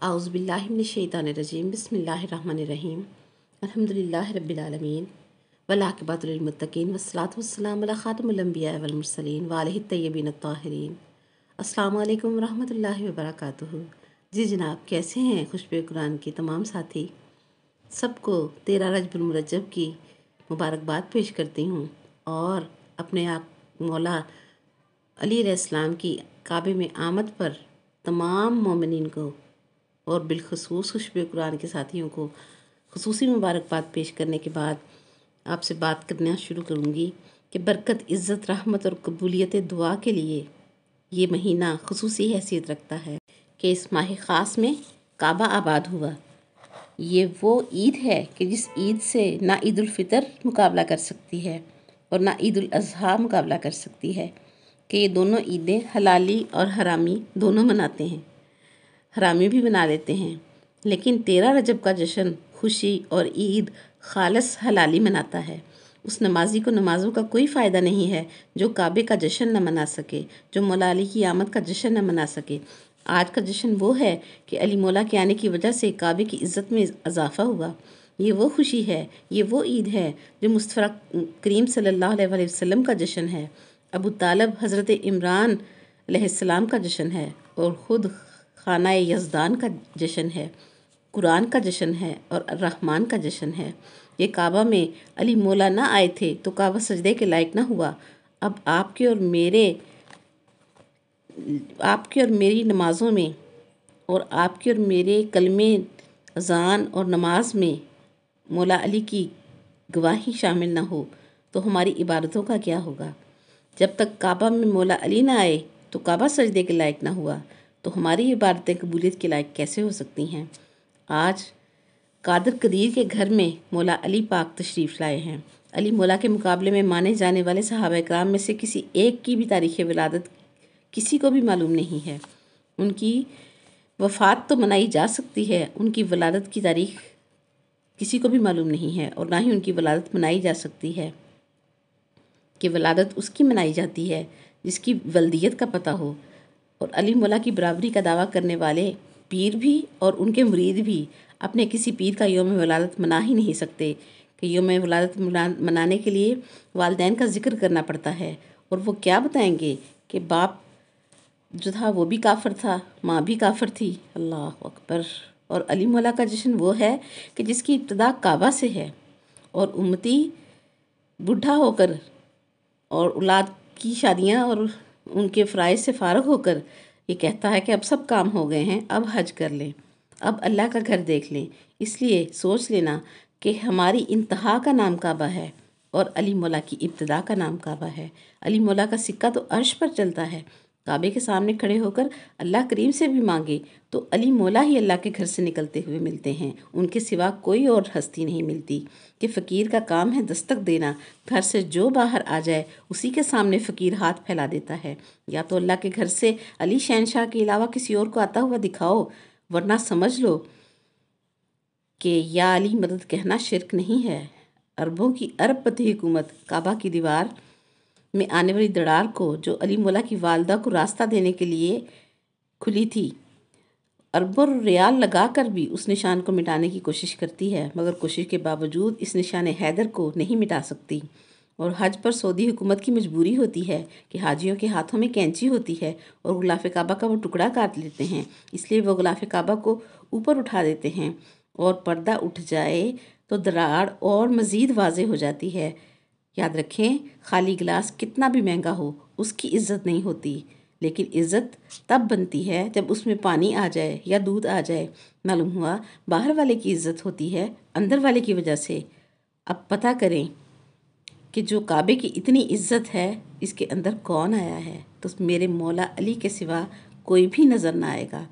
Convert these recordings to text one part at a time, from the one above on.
اعوذ باللہ من الشیطان الرجیم بسم اللہ الرحمن الرحیم الحمدللہ رب العالمین والعاقبۃ للمتقین والصلاۃ والسلام علی خاتم الانبیاء والمرسلین وآلہ الطیبین الطاہرین۔ السلام علیکم ورحمۃ اللہ وبرکاتہ۔ جی جناب، کیسے ہیں خوشبو قرآن کے تمام ساتھی؟ سب کو 13 رجب المرجب کی مبارکباد پیش کرتی ہوں اور اپنے آپ مولا علی علیہ السلام کی کعبے میں آمد پر تمام مومنین کو اور بالخصوص خوشبو قرآن کے ساتھیوں کو خصوصی مبارکباد پیش کرنے کے بعد آپ سے بات کرنا شروع کروں گی کہ برکت، عزت، رحمت اور قبولیت دعا کے لیے یہ مہینہ خصوصی حیثیت رکھتا ہے کہ اس ماہ خاص میں کعبہ آباد ہوا۔ یہ وہ عید ہے کہ جس عید سے نہ عید الفطر مقابلہ کر سکتی ہے اور نہ عید الاضحیٰ مقابلہ کر سکتی ہے، کہ یہ دونوں عیدیں حلالی اور حرامی دونوں مناتے ہیں، حرامی بھی بنا لیتے ہیں، لیکن 13 رجب کا جشن خوشی اور عید خالص حلالی مناتا ہے۔ اس نمازی کو نمازوں کا کوئی فائدہ نہیں ہے جو کعبے کا جشن نہ منا سکے، جو مولا علی کی آمد کا جشن نہ منا سکے۔ آج کا جشن وہ ہے کہ علی مولا کے آنے کی وجہ سے کعبے کی عزت میں اضافہ ہوا۔ یہ وہ خوشی ہے، یہ وہ عید ہے جو مصطفیٰ کریم صلی اللہ علیہ وآلہ وسلم کا جشن ہے، ابو طالب حضرت عمران علیہ السلام کا جشن ہے اور خود خانہ یزدان کا جشن ہے، قرآن کا جشن ہے اور الرحمن کا جشن ہے۔ یہ کعبہ میں علی مولا نہ آئے تھے تو کعبہ سجدے کے لائق نہ ہوا۔ اب آپ کے اور میری نمازوں میں اور آپ کے اور میرے کلمے، اذان اور نماز میں مولا علی کی گواہی شامل نہ ہو تو ہماری عبادتوں کا کیا ہوگا؟ جب تک کعبہ میں مولا علی نہ آئے تو کعبہ سجدے کے لائق نہ ہوا تو ہماری عبادتیں قبولیت کے لائق کیسے ہو سکتی ہیں؟ آج قادر قدیر کے گھر میں مولا علی پاک تشریف لائے ہیں۔ علی مولا کے مقابلے میں مانے جانے والے صحابہ کرام میں سے کسی ایک کی بھی تاریخ ولادت کسی کو بھی معلوم نہیں ہے۔ ان کی وفات تو منائی جا سکتی ہے، ان کی ولادت کی تاریخ کسی کو بھی معلوم نہیں ہے، اور نہ ہی ان کی ولادت منائی جا سکتی ہے کہ ولادت اس کی منائی جاتی ہے جس کی ولدیت کا پتہ ہو۔ اور علی مولا کی برابری کا دعویٰ کرنے والے پیر بھی اور ان کے مرید بھی اپنے کسی پیر کا یوم ولادت منا ہی نہیں سکتے، کہ یوم ولادت منانے کے لیے والدین کا ذکر کرنا پڑتا ہے، اور وہ کیا بتائیں گے کہ باپ جو تھا وہ بھی کافر تھا، ماں بھی کافر تھی۔ اللہ اکبر۔ اور علی مولا کا جشن وہ ہے کہ جس کی ابتدا کعبہ سے ہے، اور امتی بوڑھا ہو کر اور اولاد کی شادیاں اور ان کے فرائض سے فارغ ہو کر یہ کہتا ہے کہ اب سب کام ہو گئے ہیں، اب حج کر لیں، اب اللہ کا گھر دیکھ لیں۔ اس لیے سوچ لینا کہ ہماری انتہا کا نام کعبہ ہے اور علی مولا کی ابتدا کا نام کعبہ ہے۔ علی مولا کا سکہ تو عرش پر چلتا ہے۔ کعبے کے سامنے کھڑے ہو کر اللہ کریم سے بھی مانگے تو علی مولا ہی اللہ کے گھر سے نکلتے ہوئے ملتے ہیں، ان کے سوا کوئی اور ہستی نہیں ملتی، کہ فقیر کا کام ہے دستک دینا، گھر سے جو باہر آ جائے اسی کے سامنے فقیر ہاتھ پھیلا دیتا ہے۔ یا تو اللہ کے گھر سے علی شہنشاہ کے علاوہ کسی اور کو آتا ہوا دکھاؤ، ورنہ سمجھ لو کہ یا علی مدد کہنا شرک نہیں ہے۔ عربوں کی عرب پتی حکومت کعبہ کی دیوار میں آنے والی دڑار کو، جو علی مولا کی والدہ کو راستہ دینے کے لیے کھلی تھی، اربوں ریال لگا کر بھی اس نشان کو مٹانے کی کوشش کرتی ہے، مگر کوشش کے باوجود اس نشان حیدر کو نہیں مٹا سکتی۔ اور حج پر سعودی حکومت کی مجبوری ہوتی ہے کہ حاجیوں کے ہاتھوں میں کینچی ہوتی ہے اور غلاف کعبہ کا وہ ٹکڑا کاٹ لیتے ہیں، اس لیے وہ غلاف کعبہ کو اوپر اٹھا دیتے ہیں، اور پردہ اٹھ جائے تو دراڑ اور مزید واضح ہو جاتی ہے۔ یاد رکھیں، خالی گلاس کتنا بھی مہنگا ہو اس کی عزت نہیں ہوتی، لیکن عزت تب بنتی ہے جب اس میں پانی آ جائے یا دودھ آ جائے۔ معلوم ہوا باہر والے کی عزت ہوتی ہے اندر والے کی وجہ سے۔ اب پتہ کریں کہ جو کعبے کی اتنی عزت ہے اس کے اندر کون آیا ہے، تو میرے مولا علی کے سوا کوئی بھی نظر نہ آئے گا۔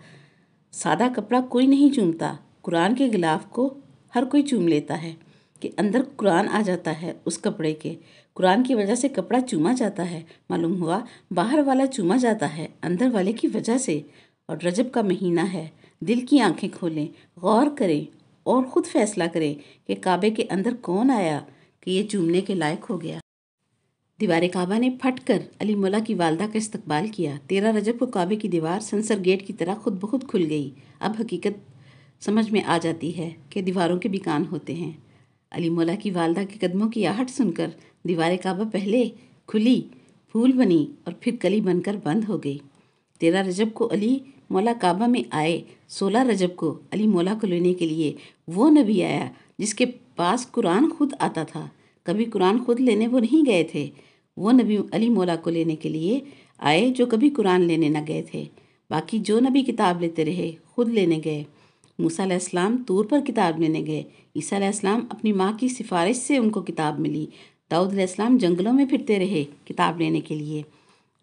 سادہ کپڑا کوئی نہیں چومتا، قرآن کے غلاف کو ہر کوئی چوم لیتا ہے، کہ اندر قرآن آ جاتا ہے اس کپڑے کے، قرآن کی وجہ سے کپڑا چوما جاتا ہے۔ معلوم ہوا باہر والا چوما جاتا ہے اندر والے کی وجہ سے۔ اور رجب کا مہینہ ہے، دل کی آنکھیں کھولیں، غور کریں اور خود فیصلہ کریں کہ کعبے کے اندر کون آیا کہ یہ چومنے کے لائق ہو گیا۔ دیوار کعبہ نے پھٹ کر علی مولا کی والدہ کا استقبال کیا۔ 13 رجب کو کعبے کی دیوار سنسر گیٹ کی طرح خود بخود کھل گئی۔ اب حقیقت سمجھ میں آ جاتی ہے کہ دیواروں کے بھی کان ہوتے ہیں۔ علی مولا کی والدہ کے قدموں کی آہٹ سن کر دیوار کعبہ پہلے کھلی، پھول بنی اور پھر کلی بن کر بند ہو گئی۔ 13 رجب کو علی مولا کعبہ میں آئے۔ 16 رجب کو علی مولا کو لینے کے لیے وہ نبی آیا جس کے پاس قرآن خود آتا تھا۔ کبھی قرآن خود لینے وہ نہیں گئے تھے، وہ نبی علی مولا کو لینے کے لیے آئے جو کبھی قرآن لینے نہ گئے تھے۔ باقی جو نبی کتاب لیتے رہے خود لینے گئے۔ موسیٰ علیہ السلام طور پر کتاب لینے گئے۔ عیسیٰ علیہ السلام اپنی ماں کی سفارش سے ان کو کتاب ملی۔ داؤد علیہ السلام جنگلوں میں پھرتے رہے کتاب لینے کے لیے،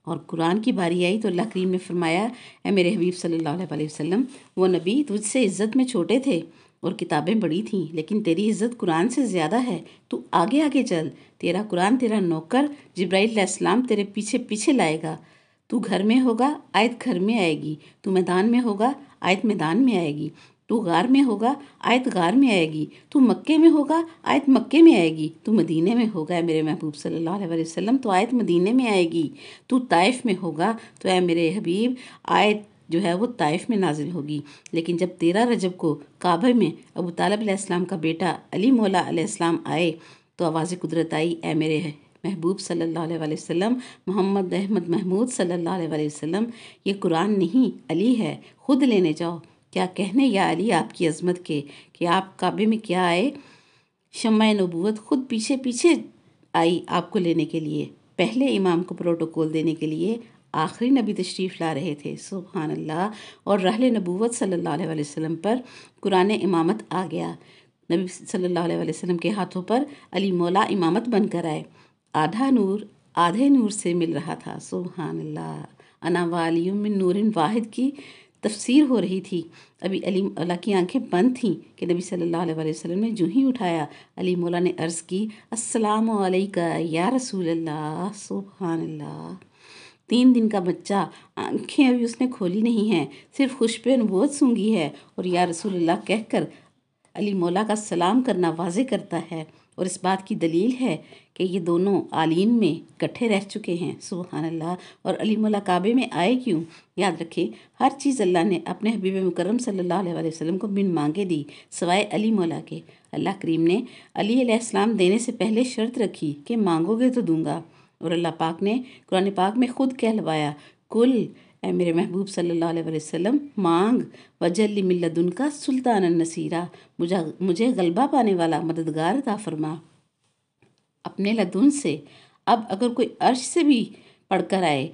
اور قرآن کی باری آئی تو اللہ کریم نے فرمایا، اے میرے حبیب صلی اللہ علیہ وسلم، وہ نبی تجھ سے عزت میں چھوٹے تھے اور کتابیں بڑی تھیں، لیکن تیری عزت قرآن سے زیادہ ہے، تو آگے آگے چل، تیرا قرآن تیرا نوکر جبرائیل علیہ السلام تیرے پیچھے پیچھے لائے گا۔ تو گھر میں ہوگا، آیت گھر میں آئے گی، تو میدان میں ہوگا، آیت میدان میں آئے گی، تو غار میں ہوگا، آیت غار میں آئے گی، تو مکے میں ہوگا، آیت مکے میں آئے گی، تو مدینے میں ہوگا اے میرے محبوب صلی اللہ علیہ وسلم، تو آیت مدینے میں آئے گی، تو طائف میں ہوگا تو اے میرے حبیب آیت جو ہے وہ طائف میں نازل ہوگی۔ لیکن جب 13 رجب کو کعبہ میں ابو طالب علیہ السلام کا بیٹا علی مولا علیہ السلام آئے تو آواز قدرت آئی، اے میرے محبوب صلی اللہ علیہ وسلم، محمد احمد محمود صلی اللہ علیہ وسلم، یہ قرآن نہیں علی ہے، خود لینے جاؤ۔ کیا کہنے یا علی آپ کی عظمت کے کہ آپ کعبے میں کیا آئے، شمع نبوت خود پیچھے پیچھے آئی آپ کو لینے کے لیے، پہلے امام کو پروٹوکول دینے کے لیے آخری نبی تشریف لا رہے تھے، سبحان اللہ، اور رحل نبوت صلی اللہ علیہ وسلم پر قرآن امامت آ گیا۔ نبی صلی اللہ علیہ وسلم کے ہاتھوں پر علی مولا امامت بن کر آئے۔ آدھا نور آدھے نور سے مل رہا تھا، سبحان اللہ۔ انا والی من نور واحد کی تفسیر ہو رہی تھی۔ ابھی علی مولا کی آنکھیں بند تھیں کہ نبی صلی اللہ علیہ وسلم نے جو ہی اٹھایا، علی مولا نے عرض کی، السلام علیکہ یا رسول اللہ، سبحان اللہ۔ 3 دن کا بچہ، آنکھیں ابھی اس نے کھولی نہیں ہیں، صرف خوشبو نبوت سونگھی ہے اور یا رسول اللہ کہہ کر علی مولا کا سلام کرنا واضح کرتا ہے، اور اس بات کی دلیل ہے کہ یہ دونوں عالین میں اکٹھے رہ چکے ہیں، سبحان اللہ۔ اور علی مولا کعبے میں آئے کیوں؟ یاد رکھیں، ہر چیز اللہ نے اپنے حبیب مکرم صلی اللہ علیہ وسلم کو بن مانگے دی، سوائے علی مولا کے۔ اللہ کریم نے علی علیہ السلام دینے سے پہلے شرط رکھی کہ مانگو گے تو دوں گا، اور اللہ پاک نے قرآن پاک میں خود کہلوایا، کل اے میرے محبوب صلی اللہ علیہ وسلم مانگ، وجل من لدنک سلطانا نصیرا، مجھے غلبہ پانے والا مددگار عطا فرما اپنے لدن سے۔ اب اگر کوئی عرش سے بھی پڑھ کر آئے،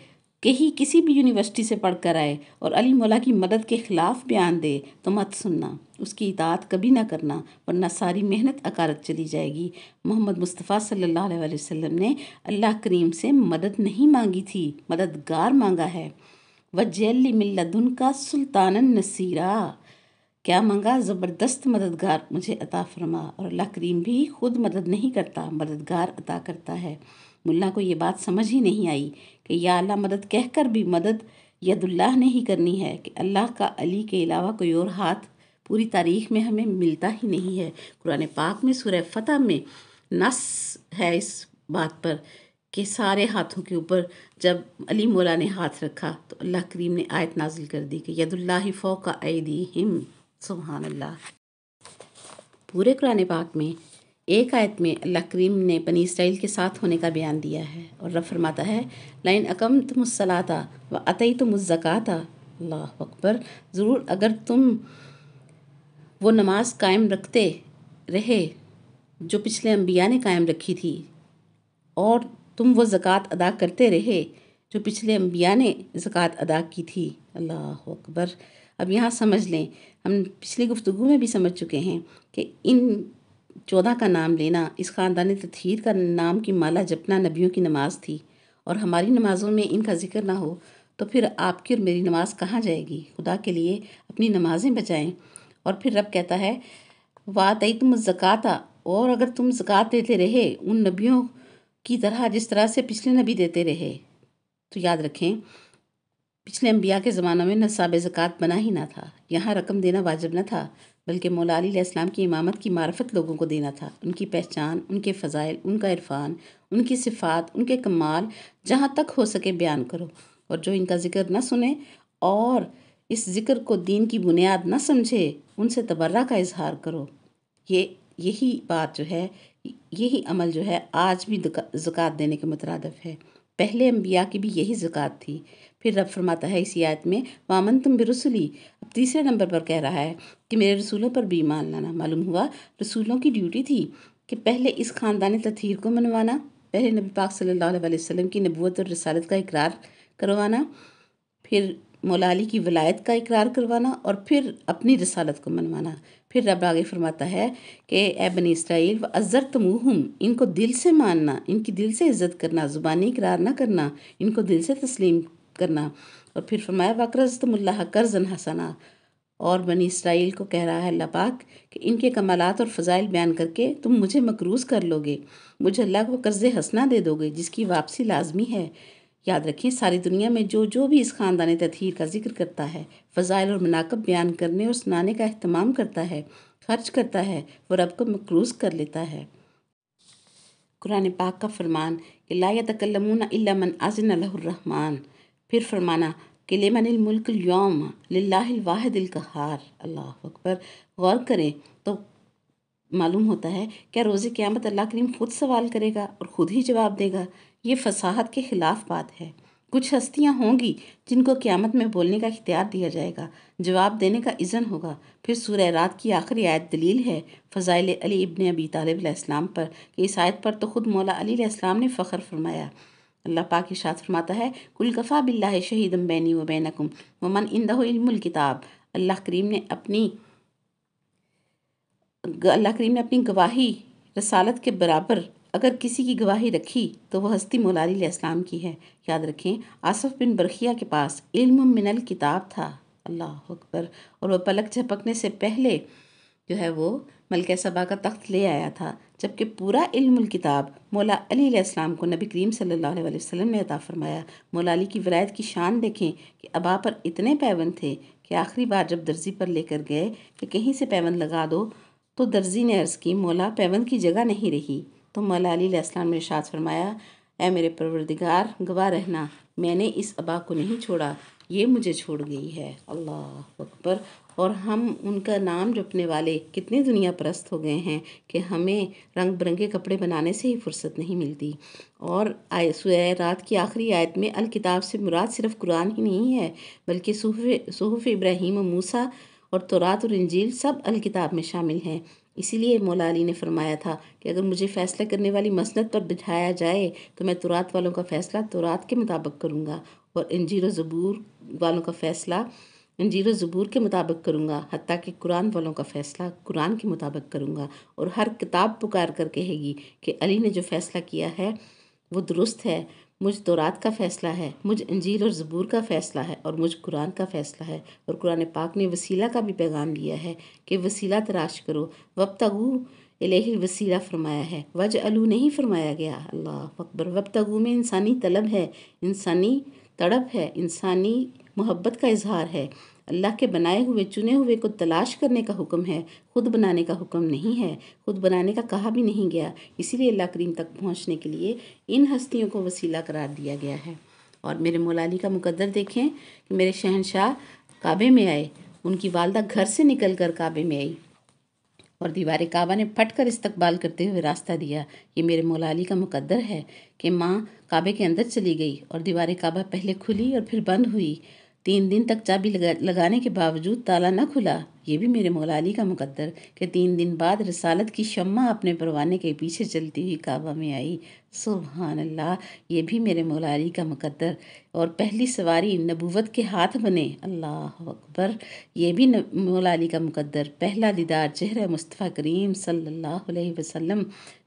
کہیں کسی بھی یونیورسٹی سے پڑھ کر آئے اور علی مولا کی مدد کے خلاف بیان دے تو مت سننا، اس کی اطاعت کبھی نہ کرنا، ورنہ ساری محنت اکارت چلی جائے گی۔ محمد مصطفیٰ صلی اللہ علیہ وسلم نے اللہ کریم سے مدد نہیں مانگی تھی، مددگار مانگا ہے۔ وَجَعَلْ مِن لَّدُنْكَ سُلْطَانًا نَصِيرًا، کیا مانگا؟ زبردست مددگار مجھے عطا فرما۔ اور اللہ کریم بھی خود مدد نہیں کرتا، مددگار عطا کرتا ہے۔ ملا کو یہ بات سمجھ ہی نہیں آئی کہ یا اللہ مدد کہہ کر بھی مدد ید اللہ نے ہی کرنی ہے، کہ اللہ کا علی کے علاوہ کوئی اور ہاتھ پوری تاریخ میں ہمیں ملتا ہی نہیں ہے۔ قرآن پاک میں سورہ فتح میں نص ہے اس بات پر کہ سارے ہاتھوں کے اوپر جب علی مولا نے ہاتھ رکھا تو اللہ کریم نے آیت نازل کر دی کہ ید اللہ فوق ایدیہم، سبحان اللہ۔ پورے قرآن پاک میں ایک آیت میں اللہ کریم نے بنی اسرائیل کے ساتھ ہونے کا بیان دیا ہے، اور رب فرماتا ہے، لَئِنْ أَقَمْتُمُ الصَّلَاةَ وَأَتَيْتُمُ الزَّكَاةَ، اللہ اکبر، ضرور اگر تم وہ نماز قائم رکھتے رہے جو پچھلے انبیاء نے قائم رکھی تھی، اور تم وہ زکوٰۃ ادا کرتے رہے جو پچھلے انبیاء نے زکوٰۃ ادا کی تھی، اللہ اکبر۔ اب یہاں سمجھ لیں، ہم پچھلی گفتگو میں بھی سمجھ چکے ہیں کہ ان 14 کا نام لینا، اس خاندان تطہیر کا نام کی مالا جپنا نبیوں کی نماز تھی، اور ہماری نمازوں میں ان کا ذکر نہ ہو تو پھر آپ کی اور میری نماز کہاں جائے گی؟ خدا کے لیے اپنی نمازیں بچائیں۔ اور پھر رب کہتا ہے، وَآتَيْتُمُ الزَّكَاةَ، اور اگر تم زکوٰۃ دیتے رہے ان نبیوں کی طرح جس طرح سے پچھلے نبی دیتے رہے۔ تو یاد رکھیں، پچھلے انبیاء کے زمانوں میں نصاب زکوٰۃ بنا ہی نہ تھا، یہاں رقم دینا واجب نہ تھا، بلکہ مولا علی علیہ السلام کی امامت کی معرفت لوگوں کو دینا تھا، ان کی پہچان، ان کے فضائل، ان کا عرفان، ان کی صفات، ان کے کمال جہاں تک ہو سکے بیان کرو، اور جو ان کا ذکر نہ سنے اور اس ذکر کو دین کی بنیاد نہ سمجھے ان سے تبرہ کا اظہار کرو۔ یہی بات جو ہے، یہی عمل جو ہے آج بھی زکوٰۃ دینے کے مترادف ہے۔ پہلے انبیاء کی بھی یہی زکوٰۃ تھی۔ پھر رب فرماتا ہے اسی آیت میں وَآمَنْتُمْ بِرُسُلِي، اب تیسرے نمبر پر کہہ رہا ہے کہ میرے رسولوں پر بھی ایمان لانا۔ معلوم ہوا رسولوں کی ڈیوٹی تھی کہ پہلے اس خاندان تطہیر کو منوانا، پہلے نبی پاک صلی اللہ علیہ وسلم کی نبوت اور رسالت کا اقرار کروانا، پھر مولا علی کی ولایت کا اقرار کروانا، اور پھر اپنی رسالت کو منوانا۔ پھر رب آگے فرماتا ہے کہ اے بنی اسرائیل وَعَزَّرْتُمُوهُمْ، ان کو دل سے ماننا، ان کی دل سے عزت کرنا، زبانی اقرار نہ کرنا، ان کو دل سے تسلیم کرنا۔ اور پھر فرمایا وَأَقْرَضْتُمُ اللَّهَ قَرْضًا حَسَنًا، اور بنی اسرائیل کو کہہ رہا ہے اللہ پاک کہ ان کے کمالات اور فضائل بیان کر کے تم مجھے مقروض کر لو گے، مجھے اللہ کو قرض حسنہ دے دو گے جس کی واپسی لازمی ہے۔ یاد رکھیں ساری دنیا میں جو بھی اس خاندان تطہیر کا ذکر کرتا ہے، فضائل اور مناقب بیان کرنے اور سنانے کا اہتمام کرتا ہے، خرچ کرتا ہے، وہ رب کو مقروض کر لیتا ہے۔ قرآن پاک کا فرمان کہ لا يتکلمون الا من اذن له الرحمن، پھر فرمانا کہ لمن الملک اليوم للہ الواحد القہار۔ اللہ اکبر، غور کریں تو معلوم ہوتا ہے کہ روز قیامت اللہ کریم خود سوال کرے گا اور خود ہی جواب دے گا۔ یہ فصاحت کے خلاف بات ہے۔ کچھ ہستیاں ہوں گی جن کو قیامت میں بولنے کا اختیار دیا جائے گا، جواب دینے کا اذن ہوگا۔ پھر سورہ رات کی آخری آیت دلیل ہے فضائل علی ابن ابی طالب علیہ السلام پر، کہ اس آیت پر تو خود مولا علی علیہ السلام نے فخر فرمایا۔ اللہ پاک ارشاد فرماتا ہے قُلْ كَفَىٰ بِاللَّهِ شَهِيدًا بَيْنِي وَبَيْنَكُمْ وَمَنْ عِندَهُ عِلْمُ الْكِتَابِ۔ اللہ کریم نے اپنی گواہی رسالت کے برابر اگر کسی کی گواہی رکھی تو وہ ہستی مولا علی علیہ السلام کی ہے۔ یاد رکھیں آصف بن برخیہ کے پاس علم من الکتاب تھا، اللہ اکبر، اور وہ پلک جھپکنے سے پہلے جو ہے وہ ملکہ سبا کا تخت لے آیا تھا، جبکہ پورا علم الکتاب مولا علی علیہ السلام کو نبی کریم صلی اللہ علیہ وسلم نے عطا فرمایا۔ مولا علی کی ولایت کی شان دیکھیں کہ ابا پر اتنے پیوند تھے کہ آخری بار جب درزی پر لے کر گئے کہ کہیں سے پیوند لگا دو تو درزی نے عرض کی مولا پیوند کی جگہ نہیں رہی، تو مولا علی علیہ السلام نے ارشاد فرمایا اے میرے پروردگار گواہ رہنا میں نے اس ابا کو نہیں چھوڑا، یہ مجھے چھوڑ گئی ہے۔ اللہ اکبر۔ اور ہم ان کا نام جپنے والے کتنے دنیا پرست ہو گئے ہیں کہ ہمیں رنگ برنگے کپڑے بنانے سے ہی فرصت نہیں ملتی۔ اور سورہ رات کی آخری آیت میں الکتاب سے مراد صرف قرآن ہی نہیں ہے بلکہ صحف ابراہیم و موسیٰ اور تورات اور انجیل سب الکتاب میں شامل ہیں۔ اسی لیے مولا علی نے فرمایا تھا کہ اگر مجھے فیصلہ کرنے والی مسند پر بٹھایا جائے تو میں تورات والوں کا فیصلہ تورات کے مطابق کروں گا اور انجیل و زبور والوں کا فیصلہ انجیل و زبور کے مطابق کروں گا، حتیٰ کہ قرآن والوں کا فیصلہ قرآن کے مطابق کروں گا۔ اور ہر کتاب پکار کر کہے گی کہ علی نے جو فیصلہ کیا ہے وہ درست ہے، مجھ تورات کا فیصلہ ہے، مجھ انجیل اور زبور کا فیصلہ ہے اور مجھ قرآن کا فیصلہ ہے۔ اور قرآن پاک نے وسیلہ کا بھی پیغام دیا ہے کہ وسیلہ تلاش کرو، وابتغوا الیہ الوسیلہ فرمایا ہے، وجعلوا نہیں فرمایا گیا۔ اللہ اکبر۔ وابتغوا میں انسانی طلب ہے، انسانی تڑپ ہے، انسانی محبت کا اظہار ہے۔ اللہ کے بنائے ہوئے چنے ہوئے کو تلاش کرنے کا حکم ہے، خود بنانے کا حکم نہیں ہے، خود بنانے کا کہا بھی نہیں گیا۔ اسی لیے اللہ کریم تک پہنچنے کے لیے ان ہستیوں کو وسیلہ قرار دیا گیا ہے۔ اور میرے مولا علی کا مقدر دیکھیں کہ میرے شہنشاہ کعبے میں آئے، ان کی والدہ گھر سے نکل کر کعبے میں آئی اور دیوار کعبہ نے پھٹ کر استقبال کرتے ہوئے راستہ دیا۔ یہ میرے مولا علی کا مقدر ہے کہ ماں کعبے کے اندر چلی گئی اور دیوار کعبہ پہلے کھلی اور پھر بند ہوئی، 3 دن تک چابی لگانے کے باوجود تالا نہ کھلا۔ یہ بھی میرے مولا علی کا مقدر کہ 3 دن بعد رسالت کی شمع اپنے پروانے کے پیچھے چلتی ہوئی کعبہ میں آئی۔ سبحان اللہ، یہ بھی میرے مولا علی کا مقدر۔ اور پہلی سواری نبوت کے ہاتھ بنے، اللہ اکبر، یہ بھی مولا علی کا مقدر۔ پہلا دیدار چہرہ مصطفیٰ کریم صلی اللہ علیہ وسلم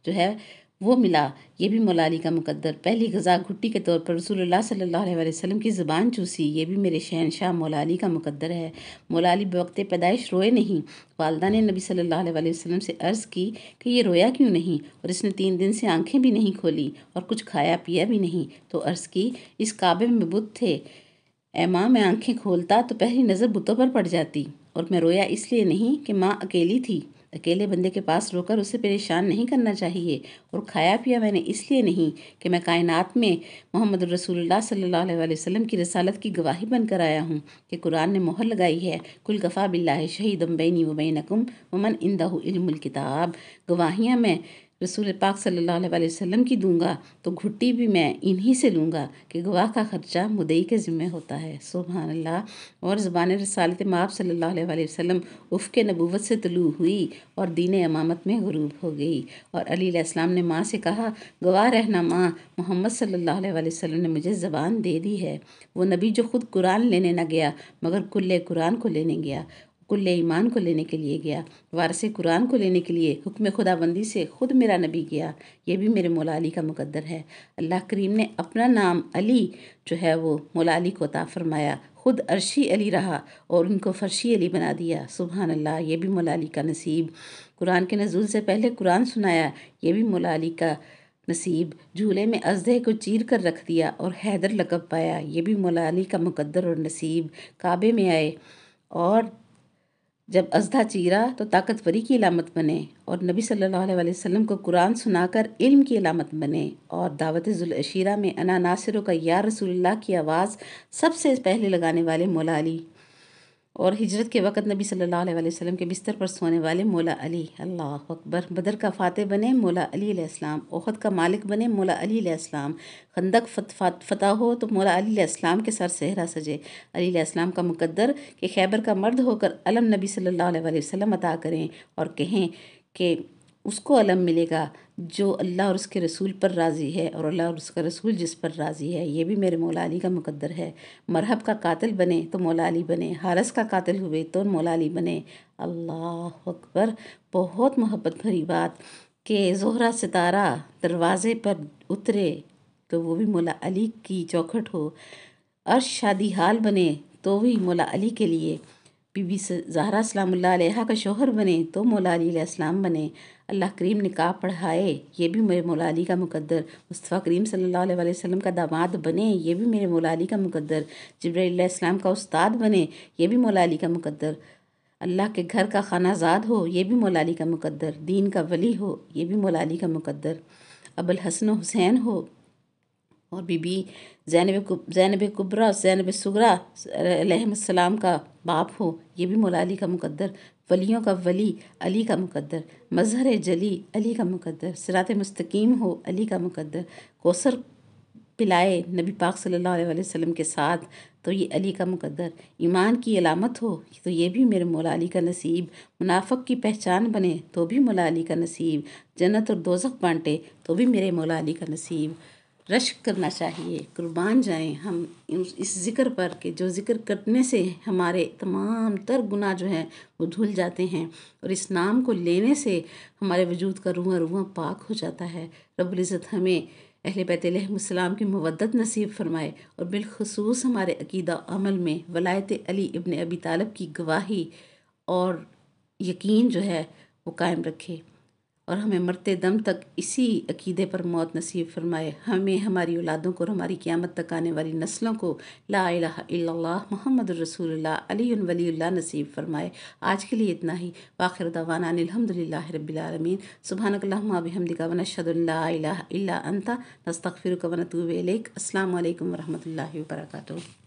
جو ہے وہ ملا، یہ بھی مولا علی کا مقدر۔ پہلی غذا گھٹی کے طور پر رسول اللہ صلی اللہ علیہ وسلم کی زبان چوسی، یہ بھی میرے شہنشاہ مولا علی کا مقدر ہے۔ مولا علی بوقت پیدائش روئے نہیں۔ والدہ نے نبی صلی اللہ علیہ وسلم سے عرض کی کہ یہ رویا کیوں نہیں، اور اس نے 3 دن سے آنکھیں بھی نہیں کھولی اور کچھ کھایا پیا بھی نہیں، تو عرض کی اس کعبے میں بت تھے اے ماں، میں آنکھیں کھولتا تو پہلی نظر بتوں پر پڑ جاتی، اور میں رویا اس لیے نہیں کہ ماں اکیلی تھی۔ اکیلے بندے کے پاس رو کر اسے پریشان نہیں کرنا چاہیے، اور کھایا پیا میں نے اس لیے نہیں کہ میں کائنات میں محمد رسول اللہ صلی اللہ علیہ وسلم کی رسالت کی گواہی بن کر آیا ہوں کہ قرآن نے مہر لگائی ہے، قل کفیٰ باللہ شہیدا بینی و بینکم ومن عندہ علم الکتاب۔ گواہیاں میں رسول پاک صلی اللہ علیہ وسلم کی دوں گا تو گھٹی بھی میں انہی سے لوں گا کہ گواہ کا خرچہ مدعی کے ذمہ ہوتا ہے۔ سبحان اللہ۔ اور زبان رسالت مآب صلی اللہ علیہ وسلم افق نبوت سے طلوع ہوئی اور دین امامت میں غروب ہو گئی، اور علی علیہ السلام نے ماں سے کہا، گواہ رہنا ماں، محمد صلی اللہ علیہ وسلم نے مجھے زبان دے دی ہے۔ وہ نبی جو خود قرآن لینے نہ گیا مگر کل قرآن کو لینے گیا، کل ایمان کو لینے کے لیے گیا، وارث قرآن کو لینے کے لیے حکم خدا بندی سے خود میرا نبی گیا، یہ بھی میرے مولا علی کا مقدر ہے۔ اللہ کریم نے اپنا نام علی جو ہے وہ مولا علی کو عطا فرمایا، خود عرشی علی رہا اور ان کو فرشی علی بنا دیا۔ سبحان اللہ، یہ بھی مولا علی کا نصیب۔ قرآن کے نزول سے پہلے قرآن سنایا، یہ بھی مولا علی کا نصیب۔ جھولے میں اژدھے کو چیر کر رکھ دیا اور حیدر لقب پایا، یہ بھی مولا علی کا مقدر اور نصیب۔ کعبے میں آئے اور جب اژدھا چیرا تو طاقتوری کی علامت بنے، اور نبی صلی اللہ علیہ وسلم کو قرآن سنا کر علم کی علامت بنے، اور دعوت ذوالعشیرہ میں انا ناصرو کا یا رسول اللہ کی آواز سب سے پہلے لگانے والے مولا علی، اور ہجرت کے وقت نبی صلی اللہ علیہ وسلم کے بستر پر سونے والے مولا علی۔ اللہ اکبر۔ بدر کا فاتح بنے مولا علی علیہ السلام، احد کا مالک بنے مولا علی علیہ السلام، خندق فتح ہو تو مولا علی علیہ السلام کے سر صحرا سجے، علی علیہ السلام کا مقدر کہ خیبر کا مرد ہو کر علم نبی صلی اللہ علیہ وسلم عطا کریں اور کہیں کہ اس کو علم ملے گا جو اللہ اور اس کے رسول پر راضی ہے، اور اللہ اور اس کا رسول جس پر راضی ہے، یہ بھی میرے مولا علی کا مقدر ہے۔ مرحب کا قاتل بنے تو مولا علی بنے، حارث کا قاتل ہوئے تو مولا علی بنے۔ اللہ اکبر۔ بہت محبت بھری بات کہ زہرہ ستارہ دروازے پر اترے تو وہ بھی مولا علی کی چوکھٹ ہو، عرش شادی حال بنے تو بھی مولا علی کے لیے، بی بی زہرا سلام اللہ علیہا کا شوہر بنے تو مولا علی علیہ السلام بنے، اللہ کریم نکاح پڑھائے، یہ بھی میرے مولا علی کا مقدر، مصطفیٰ کریم صلی اللہ علیہ وسلم کا داماد بنے، یہ بھی میرے مولا علی کا مقدر، جبرائیل علیہ السلام کا استاد بنے، یہ بھی مولا علی کا مقدر، اللہ کے گھر کا خانہ زاد ہو، یہ بھی مولا علی کا مقدر، دین کا ولی ہو، یہ بھی مولا علی کا مقدر، ابوالحسن و حسین ہو، اور بی بی زینب کبریٰ زینب صغریٰ علیہ السلام کا باپ ہو، یہ بھی مولا علی کا مقدر، ولیوں کا ولی علی کا مقدر، مظہر جلی علی کا مقدر، صراط مستقیم ہو علی کا مقدر، کوثر پلائے نبی پاک صلی اللہ علیہ وسلم کے ساتھ تو یہ علی کا مقدر، ایمان کی علامت ہو تو یہ بھی میرے مولا علی کا نصیب، منافق کی پہچان بنے تو بھی مولا علی کا نصیب، جنت اور دوزخ بانٹے تو بھی میرے مولا علی کا نصیب۔ رشک کرنا چاہیے، قربان جائیں ہم اس ذکر پر کہ جو ذکر کرنے سے ہمارے تمام تر گناہ جو ہیں وہ دھل جاتے ہیں، اور اس نام کو لینے سے ہمارے وجود کا روحاں روحاں پاک ہو جاتا ہے۔ رب العزت ہمیں اہل بیت علیہ السلام کی مودت نصیب فرمائے، اور بالخصوص ہمارے عقیدہ عمل میں ولایت علی ابن ابی طالب کی گواہی اور یقین جو ہے وہ قائم رکھے، اور ہمیں مرتے دم تک اسی عقیدے پر موت نصیب فرمائے، ہمیں، ہماری اولادوں کو اور ہماری قیامت تک آنے والی نسلوں کو لا الہ الا اللہ محمد الرسول اللہ علی ولی اللہ نصیب فرمائے۔ آج کے لیے اتنا ہی، وآخر دعوانا ان الحمدللہ رب العالمین، سبحانک اللہم وبحمدک ونشہد ان لا الہ الا انت نستغفرک ونتوب الیک۔ السلام علیکم ورحمۃ اللہ وبرکاتہ۔